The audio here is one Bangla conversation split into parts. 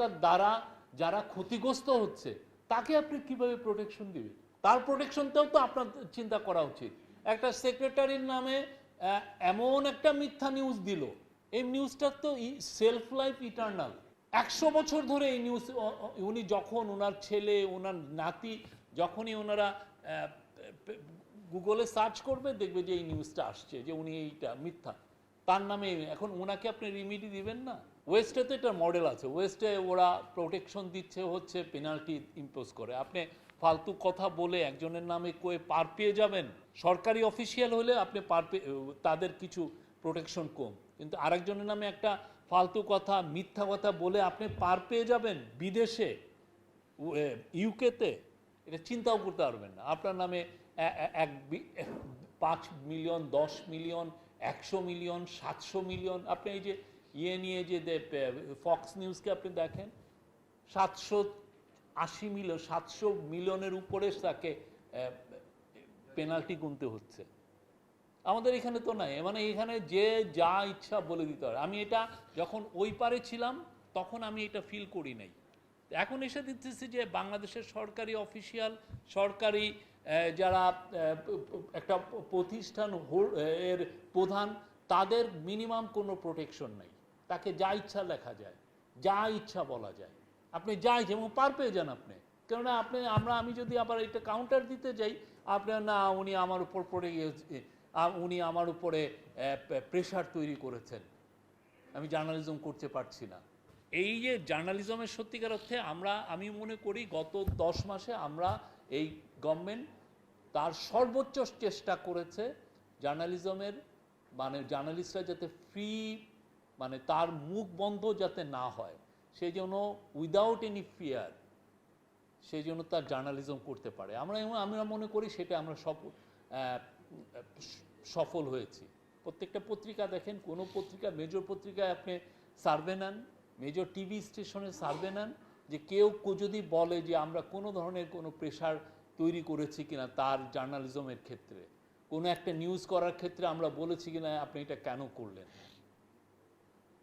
মানসিকতার দ্বারা যারা ক্ষতিগ্রস্ত হচ্ছে তাকে আপনি কিভাবে প্রোটেকশন দিবেন? তার প্রোটেকশনটাও তো আপনার চিন্তা করা উচিত। একটা সেক্রেটারির নামে এমন একটা মিথ্যা নিউজ দিল, এই নিউজটার তো সেলফ লাইফ ইটার্নাল। 100 বছর ধরে এই নিউজ, উনি যখন ওনার ছেলে ওনার নাতি যখনই ওনারা গুগলে সার্চ করবে দেখবে যে এই নিউজটা আসছে যে উনি এইটা মিথ্যা, তার নামে। এখন ওনাকে আপনি রিমিডি দিবেন না? ওয়েস্টে তো এটা মডেল আছে, ওয়েস্টে ওরা প্রোটেকশন দিচ্ছে হচ্ছে পেনাল্টি ইম্পোজ করে। আপনি ফালতু কথা বলে একজনের নামে কয়ে পার পেয়ে যাবেন, সরকারি অফিসিয়াল হলে আপনি পার পেয়ে তাদের কিছু প্রোটেকশন কম, কিন্তু আরেকজনের নামে একটা ফালতু কথা মিথ্যা কথা বলে আপনি পার পেয়ে যাবেন বিদেশে, ইউকেতে, এটা চিন্তাও করতে পারবেন না। আপনার নামে 5 মিলিয়ন, 10 মিলিয়ন, 100 মিলিয়ন, 700 মিলিয়ন, আপনি এই যে নিয়ে যে ফক্স নিউজকে আপনি দেখেন, 780 মিলিয়ন, 700 মিলিয়নের উপরে তাকে পেনাল্টি গুনতে হচ্ছে। আমাদের এখানে তো নাই, মানে এখানে যে যা ইচ্ছা বলে দিতে পারে। আমি এটা যখন ওই পারে ছিলাম তখন আমি এটা ফিল করি নাই, এখন এসে দিতেছি যে বাংলাদেশের সরকারি অফিসিয়াল, সরকারি যারা একটা প্রতিষ্ঠান এর প্রধান, তাদের মিনিমাম কোনো প্রোটেকশন নাই। তাকে যা ইচ্ছা লেখা যায়, যা ইচ্ছা বলা যায়, আপনি যা ইচ্ছা এবং পার পেয়ে যান আপনি। কেননা আমি যদি আবার এটা কাউন্টার দিতে যাই, আপনার না উনি আমার উপর পড়ে গিয়েছে, উনি আমার উপরে প্রেশার তৈরি করেছেন, আমি জার্নালিজম করতে পারছি না। এই যে জার্নালিজমের সত্যিকার অর্থে আমি মনে করি গত 10 মাসে আমরা এই গভর্নমেন্ট তার সর্বোচ্চ চেষ্টা করেছে জার্নালিজমের, মানে জার্নালিস্টরা যাতে ফ্রি, মানে তার মুখ বন্ধ যাতে না হয়, সেই জন্য উইদাউট এনি ফিয়ার সেই জন্য তার জার্নালিজম করতে পারে। আমরা মনে করি সেটা আমরা সফল হয়েছি। প্রত্যেকটা পত্রিকা দেখেন, কোনো পত্রিকা, মেজর পত্রিকায় আপনি সার্ভে নেন, মেজর টিভি স্টেশনে সার্ভে নেন, যে কেউ যদি বলে যে আমরা কোনো ধরনের কোনো প্রেশার তৈরি করেছি কিনা তার জার্নালিজমের ক্ষেত্রে, কোনো একটা নিউজ করার ক্ষেত্রে আমরা বলেছি কিনা আপনি এটা কেন করলেন,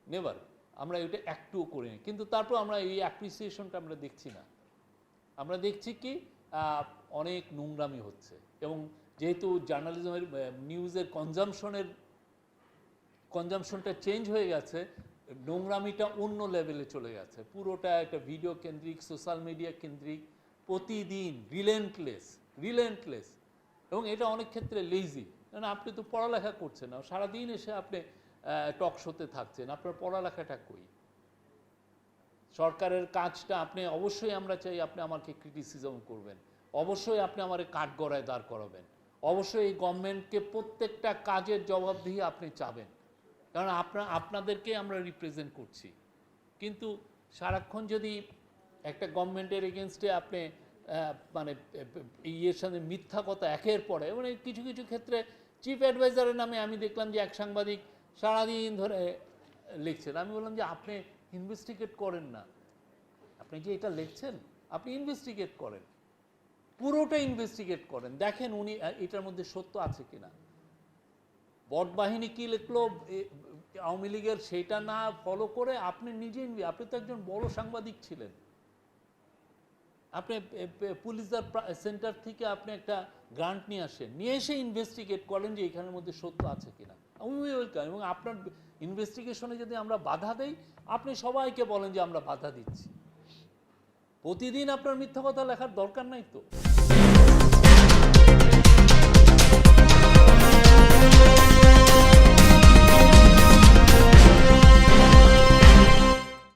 নেভার। আমরা এটা একটুও করিনি। কিন্তু তারপর আমরা এই অ্যাপ্রিসিয়েশনটা আমরা দেখছি না। আমরা দেখছি কি অনেক নোংরামি হচ্ছে, এবং যেহেতু জার্নালিজমের নিউজের কনজামশনটা চেঞ্জ হয়ে গেছে, নোংরামিটা অন্য লেভেলে চলে গেছে। পুরোটা একটা ভিডিও কেন্দ্রিক, সোশ্যাল মিডিয়া কেন্দ্রিক, প্রতিদিন রিলেন্টলেস, এবং এটা অনেক ক্ষেত্রে লেজি। কারণ আপনি তো পড়ালেখা করছেন না, সারাদিন এসে আপনি টক শোতে থাকছেন, আপনার পড়ালেখাটা কই? সরকারের কাজটা আপনি অবশ্যই, আমরা চাই আপনি আমাকে ক্রিটিসিজম করবেন, অবশ্যই আপনি আমার কাঠগড়ায় দাঁড় করাবেন, অবশ্যই এই গভর্নমেন্টকে প্রত্যেকটা কাজের জবাবদিহি আপনি চাবেন, কারণ আপনাদেরকে আমরা রিপ্রেজেন্ট করছি। কিন্তু সারাক্ষণ যদি একটা গভর্নমেন্টের এগেনস্টে আপনি মানে ইয়ের সাথে মিথ্যা কথা একের পরে, মানে কিছু কিছু ক্ষেত্রে চিফ অ্যাডভাইজারের নামে আমি দেখলাম যে এক সাংবাদিক সারাদিন ধরে লিখছেন। আমি বললাম যে আপনি ইনভেস্টিগেট করেন না, আপনি যে এটা লিখছেন আপনি ইনভেস্টিগেট করেন, পুরোটা ইনভেস্টিগেট করেন, দেখেন উনি এটার মধ্যে সত্য আছে কিনা। বট বাহিনী কি লিখলো আওয়ামী লীগের, সেটা না ফলো করে আপনি নিজেই, আপনি তো একজন বড় সাংবাদিক ছিলেন, আপনি পুলিশদার সেন্টার থেকে আপনি একটা গ্রান্ট নিয়ে আসেন, নিয়ে এসে ইনভেস্টিগেট করেন যে এখানের মধ্যে সত্য আছে কিনা। We welcome. এবং আপনার ইনভেস্টিগেশনে যদি আমরা বাধা দেই, আপনি সবাইকে বলেন যে আমরা বাধা দিচ্ছি। প্রতিদিন আপনার মিথ্যা কথা লেখার দরকার নাই তো।